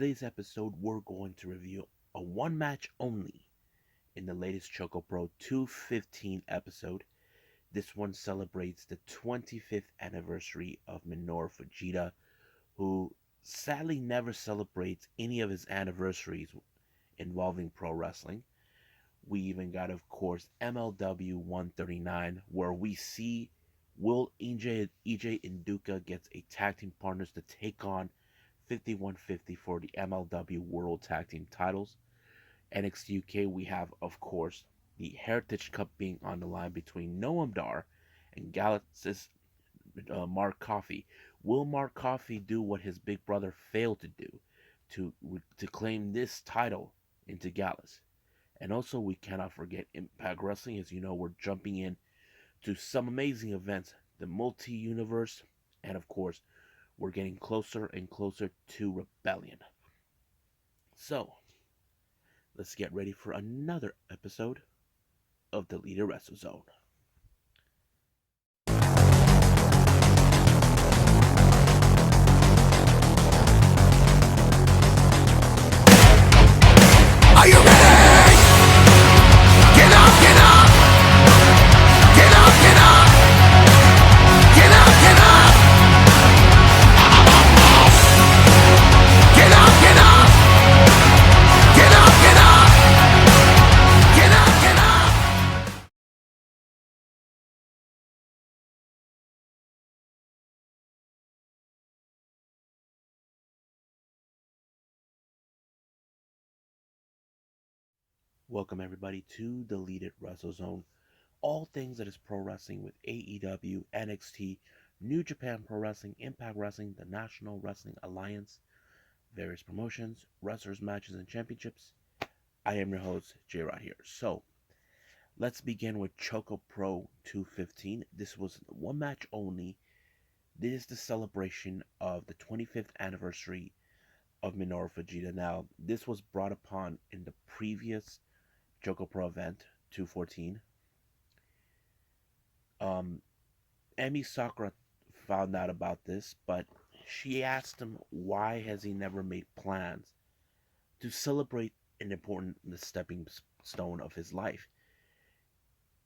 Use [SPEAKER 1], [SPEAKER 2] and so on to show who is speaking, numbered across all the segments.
[SPEAKER 1] today's episode, we're going to review a one match only in the latest ChocoPro 215 episode. This one celebrates the 25th anniversary of Minoru Fujita, who sadly never celebrates any of his anniversaries involving pro wrestling. We even got, of course, MLW 139, where we see Will EJ and Duca gets a tag team partners to take on 5150 for the MLW World Tag Team titles. NXT UK, we have, of course, the Heritage Cup being on the line between Noam Dar and Galaxy's Mark Coffey. Will Mark Coffey do what his big brother failed to do to claim this title into Gallus? And also, we cannot forget Impact Wrestling. As you know, we're jumping in to some amazing events, the multi-universe, and of course, we're getting closer and closer to Rebellion. So, let's get ready for another episode of the Leader Wrestle Zone.
[SPEAKER 2] Are you ready? Get up, get up! Get up, get up! Get up, get up! Get up, get up! Get up, get up! Get up, get up!
[SPEAKER 1] Welcome everybody to the Leader Wrestle Zone. All things that is pro wrestling with AEW, NXT, New Japan Pro Wrestling, Impact Wrestling, the National Wrestling Alliance, various promotions, wrestlers, matches, and championships. I am your host, J-Rod here. So, let's begin with ChocoPro 215. This was one match only. This is the celebration of the 25th anniversary of Minoru Fujita. Now, this was brought upon in the previous ChocoPro event, 214. Emi Sakura found out about this, but she asked him why has he never made plans to celebrate an important stepping stone of his life.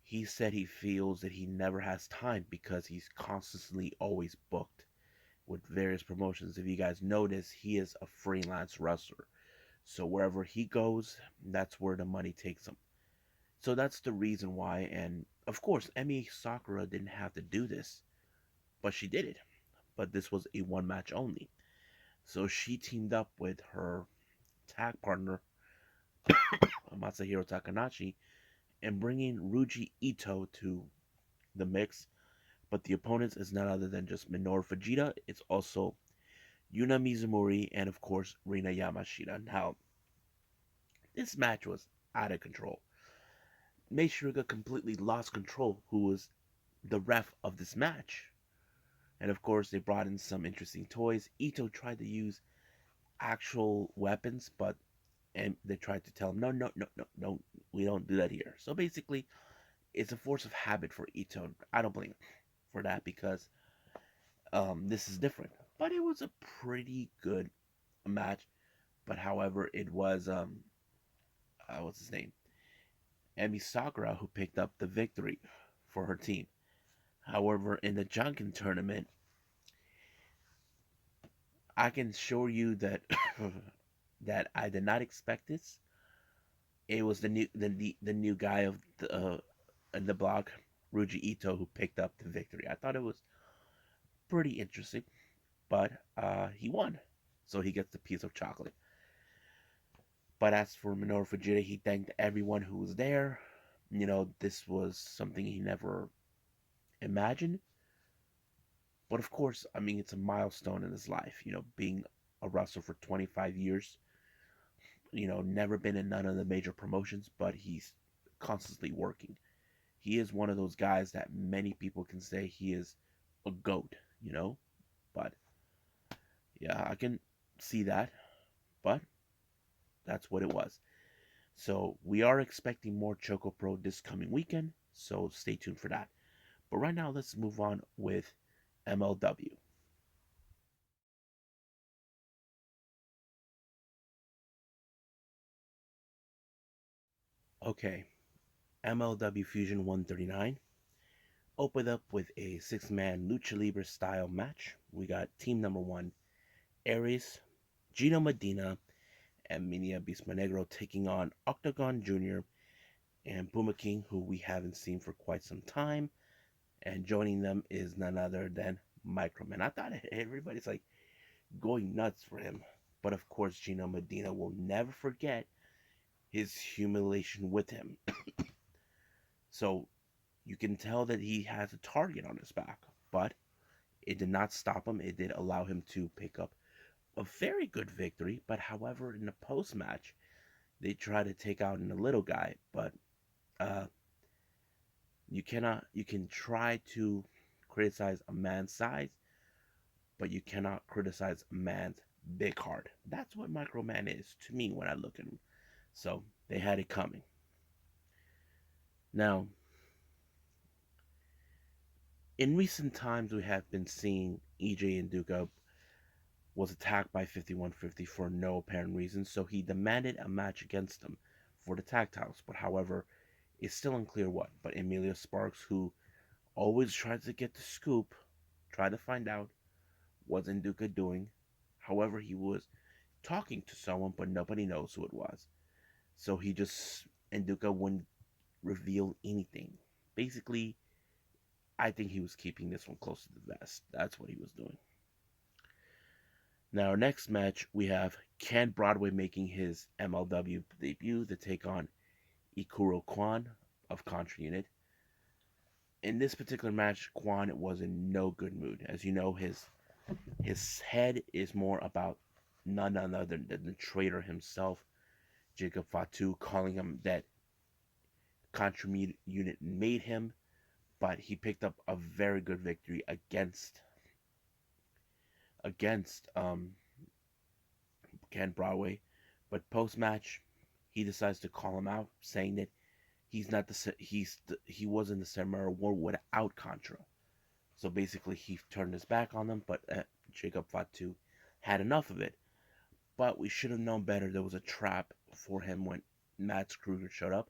[SPEAKER 1] He said he feels that he never has time because he's constantly always booked with various promotions. If you guys notice, he is a freelance wrestler. So wherever he goes, that's where the money takes him. So that's the reason why. And of course, Emi Sakura didn't have to do this, but she did it. But this was a one match only. So she teamed up with her tag partner, Masahiro Takanashi, and bringing Ryuji Ito to the mix. But the opponents is none other than just Minoru Fujita. It's also Yuna Mizumori and, of course, Rina Yamashita. Now, this match was out of control. Meishiruga completely lost control, who was the ref of this match. And of course, they brought in some interesting toys. Ito tried to use actual weapons, but and they tried to tell him, no, we don't do that here. So basically, it's a force of habit for Ito. I don't blame him for that because this is different. But it was a pretty good match. But however, it was what's his name? Emi Sakura who picked up the victory for her team. However, in the Junkin tournament, I can assure you that that I did not expect this. It was the new guy of the block, Ryuji Ito, who picked up the victory. I thought it was pretty interesting, but he won, so he gets the piece of chocolate. But as for Minoru Fujita, he thanked everyone who was there. You know, this was something he never imagined. But of course, I mean, it's a milestone in his life. You know, being a wrestler for 25 years. You know, never been in none of the major promotions, but he's constantly working. He is one of those guys that many people can say he is a GOAT, you know? But, yeah, I can see that. But, that's what it was. So, we are expecting more ChocoPro this coming weekend, so stay tuned for that. But right now, let's move on with MLW. Okay, MLW Fusion 139 opened up with a six-man Lucha Libre style match. We got team number one, Aries, Gino Medina, and Minia Bismanegro taking on Octagon Jr. and Puma King, who we haven't seen for quite some time. And joining them is none other than Microman. I thought everybody's like going nuts for him. But of course, Gino Medina will never forget his humiliation with him. So you can tell that he has a target on his back. But it did not stop him. It did allow him to pick up a very good victory. But however, in the post match, they try to take out the little guy. But uh, you can try to criticize a man's size, but you cannot criticize a man's big heart. That's what Microman is to me when I look at him. So they had it coming. Now, in recent times, we have been seeing EJ Nduka was attacked by 5150 for no apparent reason, so he demanded a match against him for the tag titles. But however, it's still unclear what. But Emilio Sparks, who always tries to get the scoop, tried to find out what Nduka doing. However, he was talking to someone, but nobody knows who it was. So he just Nduka wouldn't reveal anything. Basically, I think he was keeping this one close to the vest. That's what he was doing. Now, our next match, we have Ken Broadway making his MLW debut to take on Ikuro Kwan of Contra Unit. In this particular match, Kwan was in no good mood. As you know, his head is more about none other than the traitor himself, Jacob Fatu, calling him that Contra Unit made him, but he picked up a very good victory against Ken Broadway. But post match, he decides to call him out, saying that he was in the Samurai War without Contra. So basically, he turned his back on them. But Jacob Fatu had enough of it. But we should have known better. There was a trap for him when Matt Kruger showed up.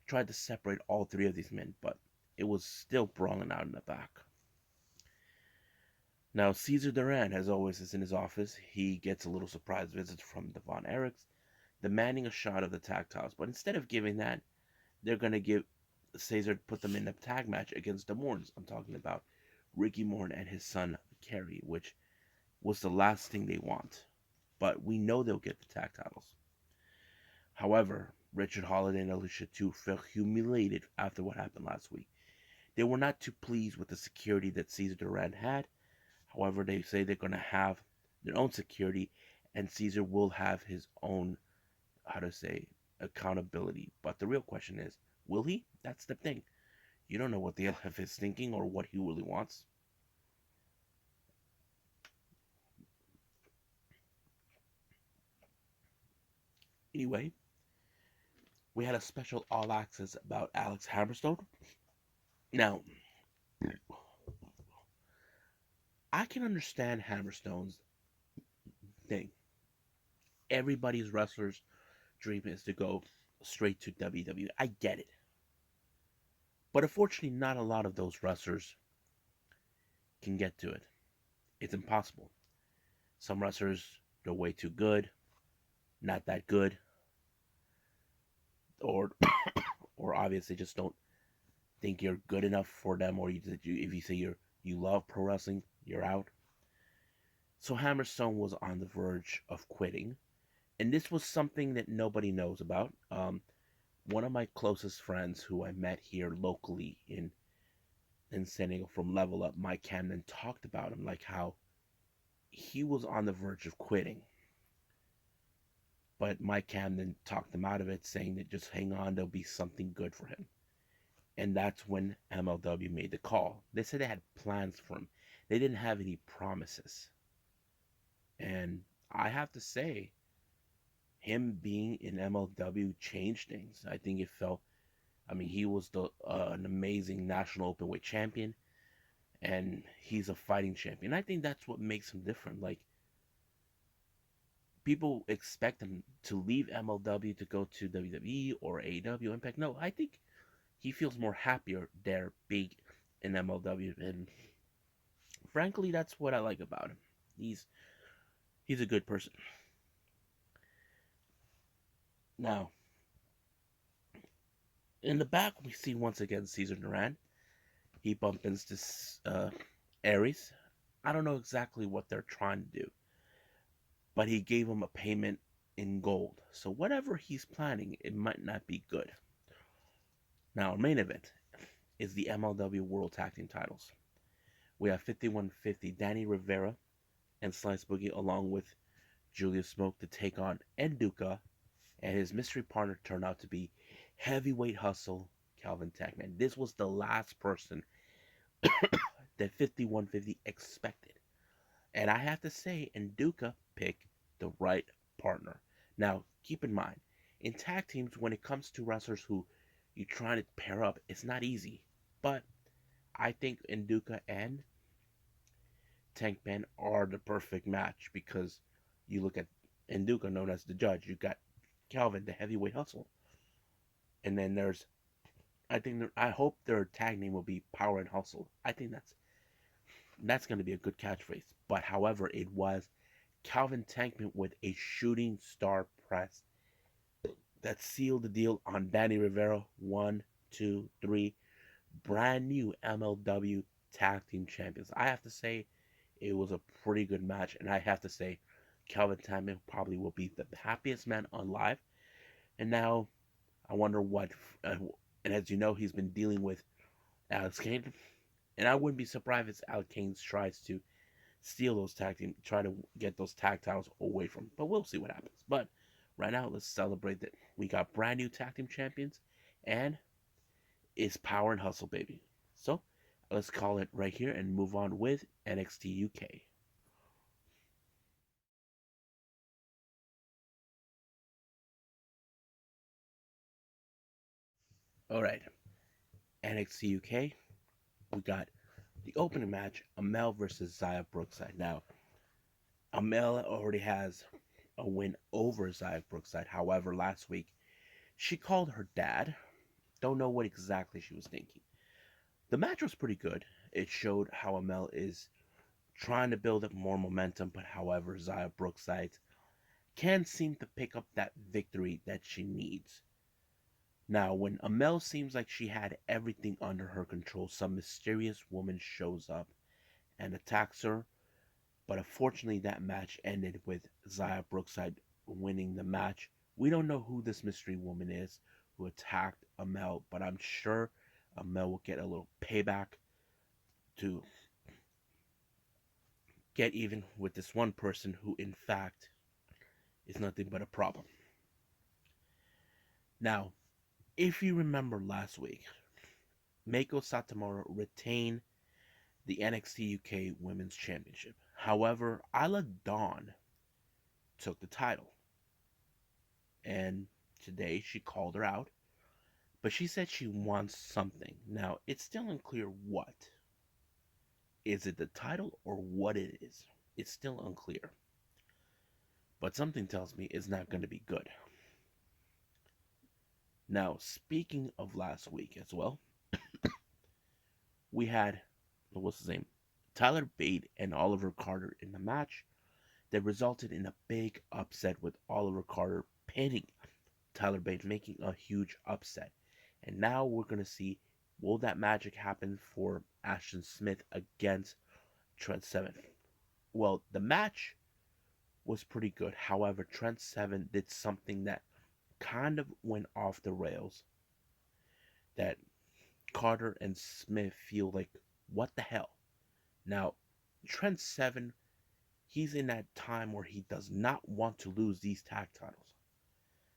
[SPEAKER 1] Tried to separate all three of these men, but it was still brawling out in the back. Now, Cesar Duran, as always, is in his office. He gets a little surprise visit from Devon Eriks, demanding a shot of the tag titles. But instead of giving that, they're going to give Cesar, put them in a tag match against the Morns. I'm talking about Ricky Morton and his son, Kerry, which was the last thing they want. But we know they'll get the tag titles. However, Richard Holiday and Alicia 2 felt humiliated after what happened last week. They were not too pleased with the security that Cesar Duran had. However, they say they're going to have their own security, and Cesar will have his own, accountability. But the real question is, will he? That's the thing. You don't know what the LF is thinking or what he really wants. Anyway, we had a special all access about Alex Hammerstone. Now, I can understand Hammerstone's thing. Everybody's wrestler's dream is to go straight to WWE. I get it. But unfortunately, not a lot of those wrestlers can get to it. It's impossible. Some wrestlers, they're way too good, not that good, or or obviously just don't think you're good enough for them, or if you say you love pro wrestling, you're out. So Hammerstone was on the verge of quitting, and this was something that nobody knows about. One of my closest friends, who I met here locally in San Diego from Level Up, Mike Camden, talked about him, like how he was on the verge of quitting. But Mike Camden talked him out of it, saying that just hang on, there'll be something good for him. And that's when MLW made the call. They said they had plans for him. They didn't have any promises. And I have to say, him being in MLW changed things. I think he was an amazing national openweight champion, and he's a fighting champion. I think that's what makes him different. Like, people expect him to leave MLW to go to WWE or AEW Impact. No, I think he feels more happier there being in MLW, and frankly, that's what I like about him. He's he's a good person. Now, in the back, we see once again Caesar Duran. He bumps into Aries. I don't know exactly what they're trying to do, but he gave him a payment in gold. So whatever he's planning, it might not be good. Now, our main event is the MLW World Tag Team titles. We have 5150 Danny Rivera and Slice Boogie along with Julius Smoke to take on Enduka, and his mystery partner turned out to be Heavyweight Hustle Calvin Tankman. This was the last person that 5150 expected. And I have to say, Enduka picked the right partner. Now, keep in mind, in tag teams, when it comes to wrestlers who you try to pair up, it's not easy. But I think Enduka and Tankman are the perfect match because you look at Enduka, known as the Judge, you got Calvin, the Heavyweight Hustle, and then there's, I hope their tag name will be Power and Hustle. I think that's going to be a good catchphrase. But however, it was Calvin Tankman with a shooting star press that sealed the deal on Danny Rivera. 1, 2, 3, brand new MLW Tag Team Champions. I have to say, it was a pretty good match, and I have to say, Calvin Tankman probably will be the happiest man alive. And now, I wonder what. And as you know, he's been dealing with Alex Kane, and I wouldn't be surprised if Alex Kane tries to steal those tag team, try to get those tag titles away from him. But we'll see what happens. But right now, let's celebrate that we got brand new tag team champions, and it's Power and Hustle, baby. So let's call it right here and move on with NXT UK. All right, NXT UK. We got the opening match: Amel versus Zaya Brookside. Now, Amel already has a win over Zaya Brookside. However, last week she called her dad. Don't know what exactly she was thinking. The match was pretty good. It showed how Amel is trying to build up more momentum, but however, Zaya Brookside can't seem to pick up that victory that she needs. Now, when Amel seems like she had everything under her control, some mysterious woman shows up and attacks her. But unfortunately, that match ended with Zaya Brookside winning the match. We don't know who this mystery woman is who attacked Amel, but I'm sure Amel will get a little payback to get even with this one person who, in fact, is nothing but a problem. Now, if you remember last week, Meiko Satomura retained the NXT UK Women's Championship. However, Isla Dawn took the title. And today she called her out. But she said she wants something. Now, it's still unclear what. Is it the title or what it is? It's still unclear. But something tells me it's not going to be good. Now, speaking of last week as well, we had, what's his name? Tyler Bate and Oliver Carter in the match that resulted in a big upset with Oliver Carter pinning Tyler Bate, making a huge upset. And now we're going to see, will that magic happen for Ashton Smith against Trent Seven? Well, the match was pretty good. However, Trent Seven did something that kind of went off the rails that Carter and Smith feel like, what the hell? Now, Trent Seven, he's in that time where he does not want to lose these tag titles.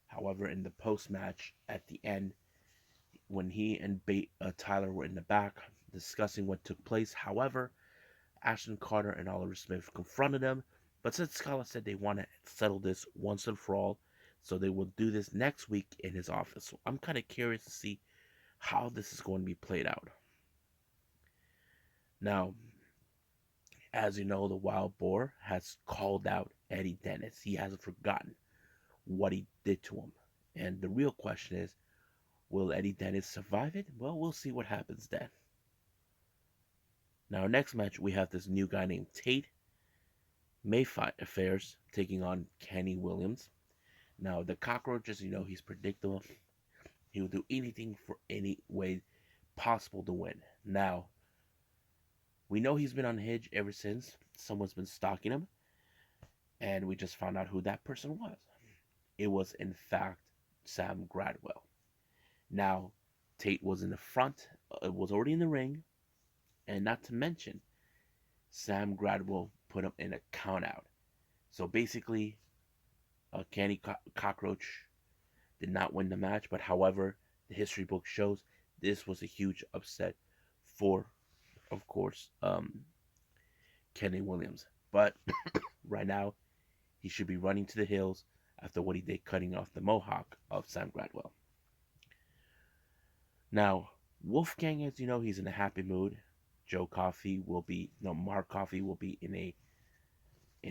[SPEAKER 1] However, in the post match at the end, when he and Tyler were in the back discussing what took place, however, Ashton Carter and Oliver Smith confronted him. But since Scala said they want to settle this once and for all, so they will do this next week in his office. So I'm kind of curious to see how this is going to be played out. Now, as you know, the Wild Boar has called out Eddie Dennis. He hasn't forgotten what he did to him. And the real question is, will Eddie Dennis survive it? Well, we'll see what happens then. Now, our next match, we have this new guy named Tate Mayfight Affairs taking on Kenny Williams. Now, the cockroach, as you know, he's predictable. He will do anything for any way possible to win. Now, we know he's been on Hinge ever since. Someone's been stalking him, and we just found out who that person was. It was, in fact, Sam Gradwell. Now, Tate was in the front, was already in the ring, and not to mention, Sam Gradwell put him in a count out. So basically, Candy Cockroach did not win the match, but however, the history book shows this was a huge upset for, of course, Kenny Williams. But right now, he should be running to the hills after what he did cutting off the mohawk of Sam Gradwell. Now, Wolfgang, as you know, he's in a happy mood. Mark Coffey will be in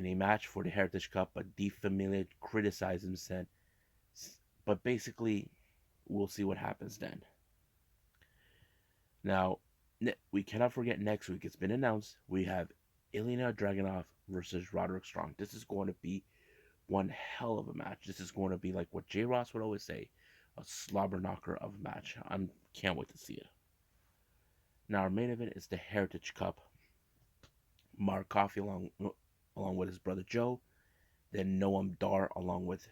[SPEAKER 1] a match for the Heritage Cup, but De Familia criticized him, said, but basically, we'll see what happens then. Now, we cannot forget next week, it's been announced, we have Ilya Dragunov versus Roderick Strong. This is going to be one hell of a match. This is going to be like what J. Ross would always say, a slobber knocker of a match. I can't wait to see it. Now, our main event is the Heritage Cup. Mark Coffey along with his brother Joe, then Noam Dar along with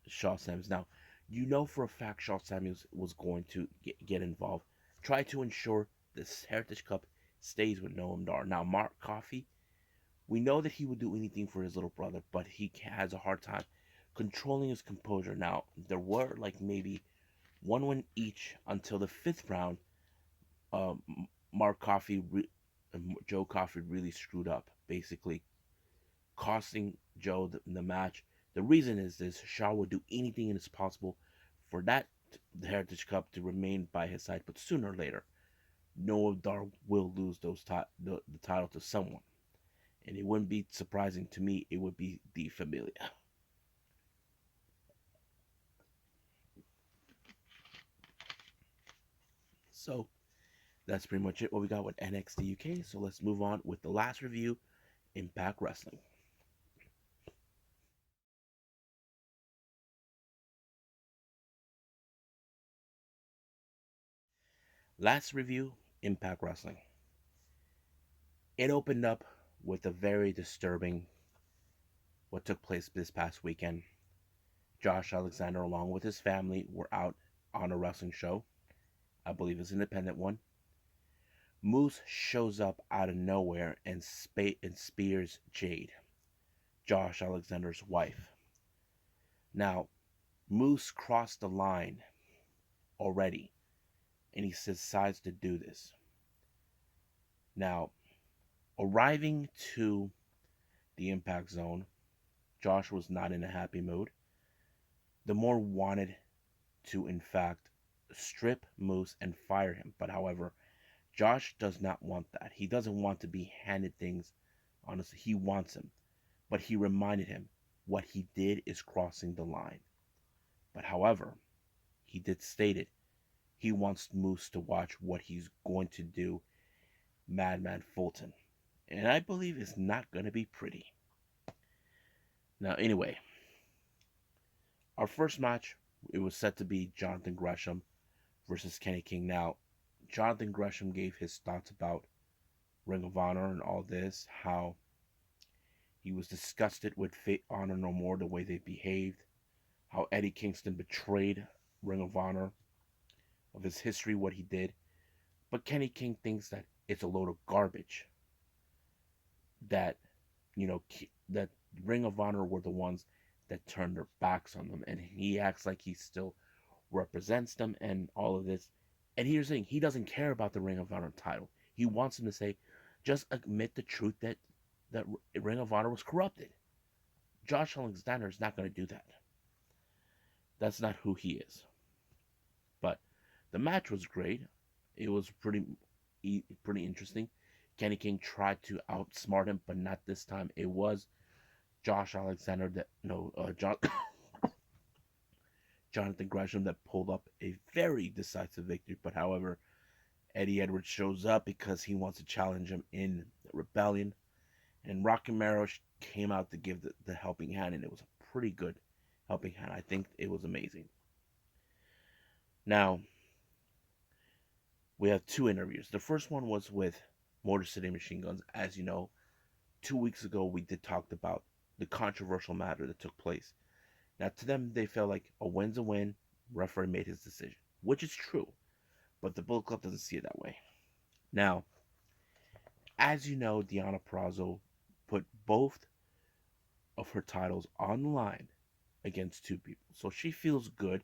[SPEAKER 1] Shaw Samuels. Now, you know for a fact Shaw Samuels was going to get involved. Try to ensure this Heritage Cup stays with Noam Dar. Now, Mark Coffey, we know that he would do anything for his little brother, but he has a hard time controlling his composure. Now, there were like maybe one win each until the fifth round. Joe Coffey really screwed up, basically costing Joe the match. The reason is this: Shaw will do anything as possible for the Heritage Cup to remain by his side, but sooner or later, Noam Dar will lose the title to someone. And it wouldn't be surprising to me, it would be De Familia. So, that's pretty much it what we got with NXT UK. So let's move on with the last review, Impact Wrestling. Last review, Impact Wrestling. It opened up with a very disturbing what took place this past weekend. Josh Alexander, along with his family, were out on a wrestling show. I believe it's an independent one. Moose shows up out of nowhere and spears Jade, Josh Alexander's wife. Now, Moose crossed the line already, and he decides to do this. Now, arriving to the Impact Zone, Josh was not in a happy mood. The more wanted to, in fact, strip Moose and fire him. But however, Josh does not want that. He doesn't want to be handed things. Honestly, he wants him. But he reminded him what he did is crossing the line. But however, he did state it. He wants Moose to watch what he's going to do, Madman Fulton. And I believe it's not going to be pretty. Now, anyway, our first match, it was set to be Jonathan Gresham versus Kenny King. Now, Jonathan Gresham gave his thoughts about Ring of Honor and all this, how he was disgusted with Honor No More, the way they behaved, how Eddie Kingston betrayed Ring of Honor, of his history, what he did. But Kenny King thinks that it's a load of garbage. That, that Ring of Honor were the ones that turned their backs on them. And he acts like he still represents them and all of this. And here's the thing, he doesn't care about the Ring of Honor title. He wants them to say, just admit the truth that Ring of Honor was corrupted. Josh Alexander is not going to do that. That's not who he is. But the match was great. It was pretty interesting. Kenny King tried to outsmart him, but not this time. It was Josh Alexander that no Jonathan Gresham that pulled up a very decisive victory. But however, Eddie Edwards shows up because he wants to challenge him in Rebellion. And Rocky Romero came out to give the helping hand, and it was a pretty good helping hand. I think it was amazing. Now, we have two interviews. The first one was with Motor City Machine Guns. As you know, 2 weeks ago we did talk about the controversial matter that took place. Now, to them, they felt like a win's a win. Referee made his decision, which is true, but the Bullet Club doesn't see it that way. Now, as you know, Deonna Purrazzo put both of her titles on the line against two people, so she feels good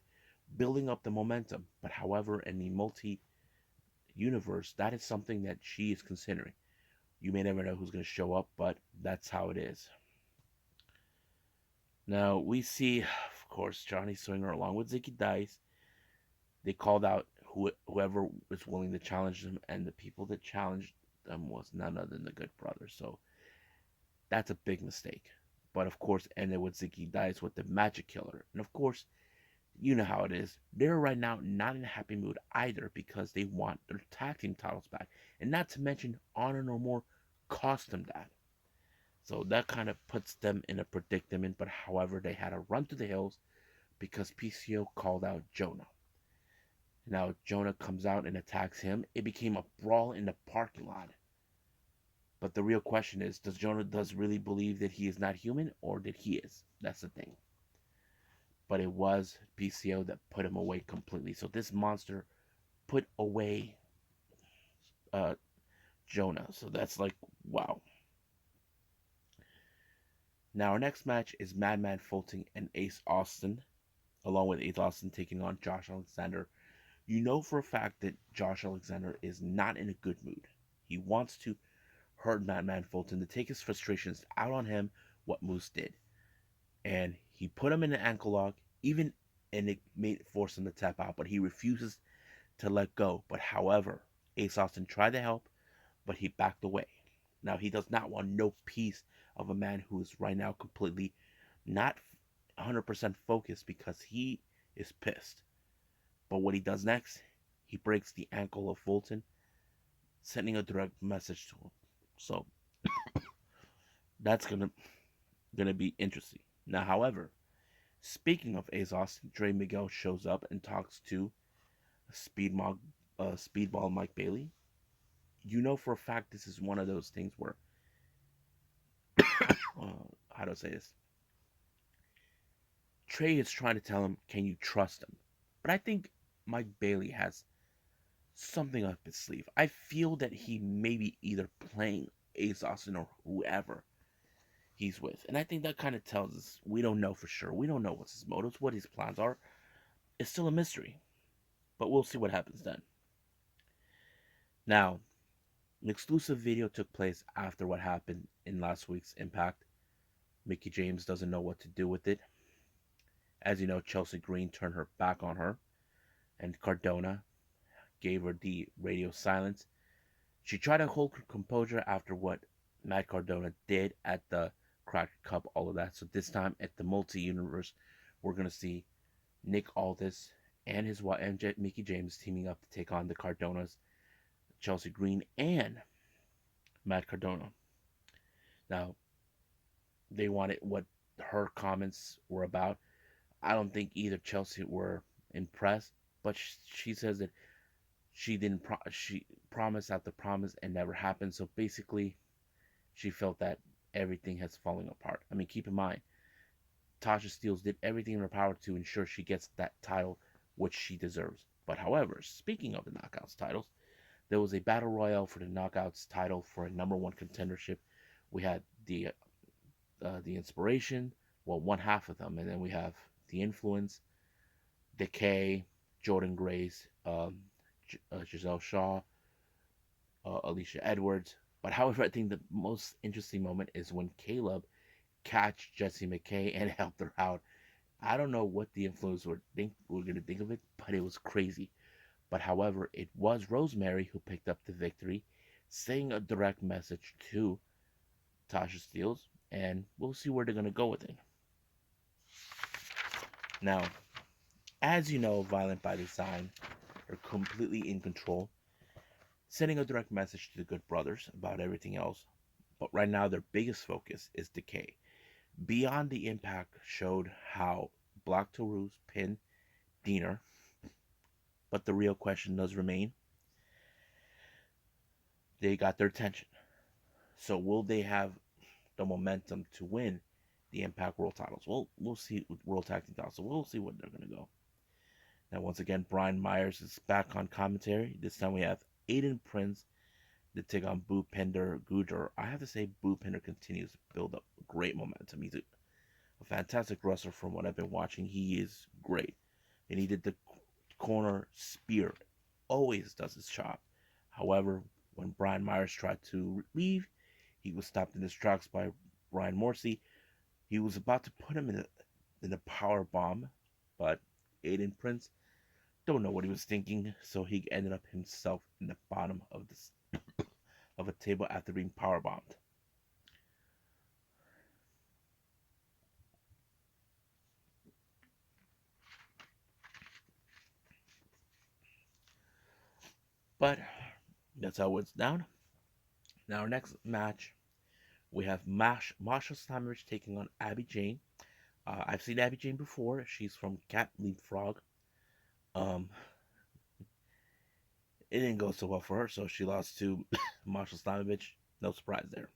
[SPEAKER 1] building up the momentum. But however, in the multi universe, that is something that she is considering. You may never know who's going to show up, but that's how it is. Now, we see, of course, Johnny Swinger along with Zicky Dice. They called out whoever was willing to challenge them, and the people that challenged them was none other than the Good Brothers. So that's a big mistake. But of course, ended with Zicky Dice with the Magic Killer. And of course, you know how it is. They're right now not in a happy mood either because they want their tag team titles back. And not to mention, Honor No More cost them that. So that kind of puts them in a predicament. But however, they had to run to the hills because PCO called out Jonah. Now Jonah comes out and attacks him. It became a brawl in the parking lot. But the real question is, does Jonah really believe that he is not human, or that he is? That's the thing. But it was PCO that put him away completely. So this monster put away Jonah. So that's like, wow. Now our next match is Madman Fulton and Ace Austin, along with Ace Austin taking on Josh Alexander. You know for a fact that Josh Alexander is not in a good mood. He wants to hurt Madman Fulton to take his frustrations out on him, what Moose did. And he put him in an ankle lock, even, and it forced him to tap out, but he refuses to let go. But however, Ace Austin tried to help, but he backed away. Now he does not want no piece of a man who is right now completely not 100% focused because he is pissed. But what he does next, he breaks the ankle of Fulton, sending a direct message to him. So that's gonna be interesting. Now, however, speaking of Ace Austin, Dre Miguel shows up and talks to Speedball Mike Bailey. You know for a fact this is one of those things where, how do I say this? Trey is trying to tell him, can you trust him? But I think Mike Bailey has something up his sleeve. I feel that he may be either playing Ace Austin or whoever he's with. And I think that kind of tells us we don't know for sure. We don't know what's his motives, what his plans are. It's still a mystery. But we'll see what happens then. Now, an exclusive video took place after what happened in last week's Impact. Mickie James doesn't know what to do with it. As you know, Chelsea Green turned her back on her, and Cardona gave her the radio silence. She tried to hold her composure after what Matt Cardona did at the Cracker Cup, all of that. So this time at the multi-universe, we're going to see Nick Aldis and his wife, and Mickie James, teaming up to take on the Cardonas, Chelsea Green and Matt Cardona. Now, they wanted what her comments were about. I don't think either Chelsea were impressed, but she says that she didn't she promised after promise and never happened. So basically, she felt that everything has fallen apart. I mean, keep in mind, Tasha Steelz did everything in her power to ensure she gets that title, which she deserves. But however, speaking of the Knockouts titles, there was a battle royale for the Knockouts title for a number one contendership. We had the Inspiration, well, one half of them, and then we have the Influence, Decay, Jordan Grace, Giselle Shaw, Alicia Edwards. But however, I think the most interesting moment is when Caleb catched Jessie McKay and helped her out. I don't know what the Influence were going to think of it, but it was crazy. But however, it was Rosemary who picked up the victory, saying a direct message to Tasha Steelz. and we'll see where they're going to go with it. Now, as you know, Violent by Design are completely in control, sending a direct message to the Good Brothers about everything else. But right now, their biggest focus is Decay. Beyond the Impact showed how Black Taurus pinned Diener, but the real question does remain. They got their attention. So will they have the momentum to win the Impact World titles? We'll see. World Tag Team titles. So we'll see what they're gonna go. Now once again, Brian Myers is back on commentary. This time we have Aiden Prince to take on Bhupinder Gujjar. I have to say, Bhupinder continues to build up great momentum. He's a fantastic wrestler from what I've been watching. He is great, and he did the corner spear. Always does his job. However, when Brian Myers tried to leave, he was stopped in his tracks by Ryan Morrissey. He was about to put him in a power bomb, but Aiden Prince don't know what he was thinking, so he ended up himself in the bottom of this of a table after being power bombed. But that's how it's down. Now our next match, we have Masha Slamovich taking on Abby Jane. I've seen Abby Jane before. She's from Cat Leapfrog. Um, it didn't go so well for her, so she lost to Masha Slamovich. No surprise there.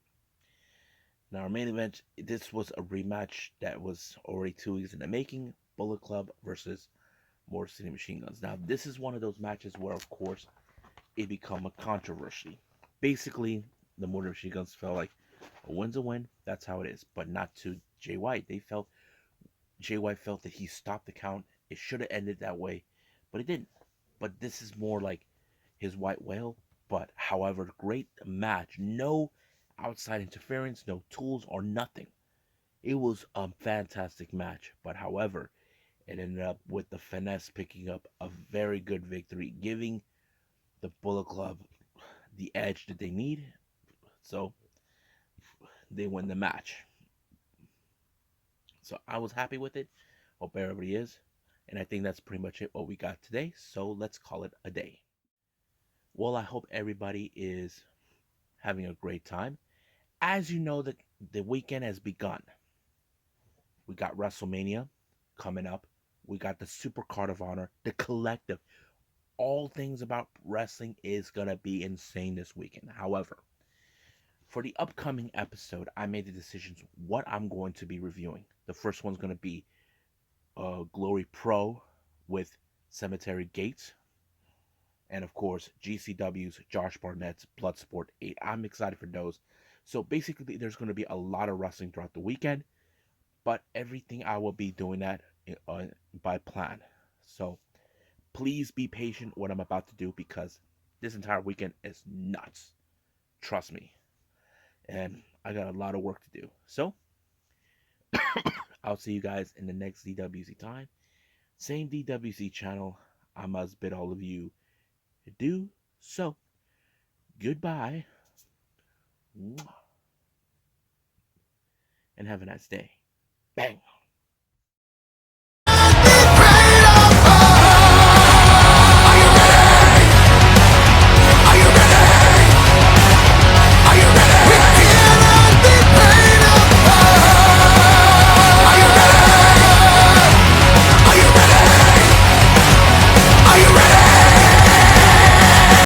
[SPEAKER 1] Now our main event, this was a rematch that was already 2 weeks in the making. Bullet Club versus Motor City Machine Guns. Now this is one of those matches where, of course, it become a controversy. Basically, the Motor Machine Guns felt like a win's a win. That's how it is, but not to Jay White. Jay White felt that he stopped the count. It should have ended that way, but it didn't. But this is more like his white whale. But however, great match. No outside interference, no tools or nothing. It was a fantastic match. But however, it ended up with the Finesse picking up a very good victory, giving the Bullet Club the edge that they need. So they win the match. So I was happy with it. Hope everybody is. And I think that's pretty much it what we got today. So let's call it a day. Well, I hope everybody is having a great time. As you know, the weekend has begun. We got WrestleMania coming up. We got the Super Card of Honor, the Collective. All things about wrestling is going to be insane this weekend. However, for the upcoming episode, I made the decisions what I'm going to be reviewing. The first one's going to be Glory Pro with Cemetery Gates. And of course, GCW's Josh Barnett's Bloodsport 8. I'm excited for those. So basically, there's going to be a lot of wrestling throughout the weekend. But everything I will be doing that by plan. So please be patient what I'm about to do because this entire weekend is nuts. Trust me. And I got a lot of work to do. So I'll see you guys in the next DWC time. Same DWC channel. I must bid all of you adieu. So goodbye. And have a nice day. Bang.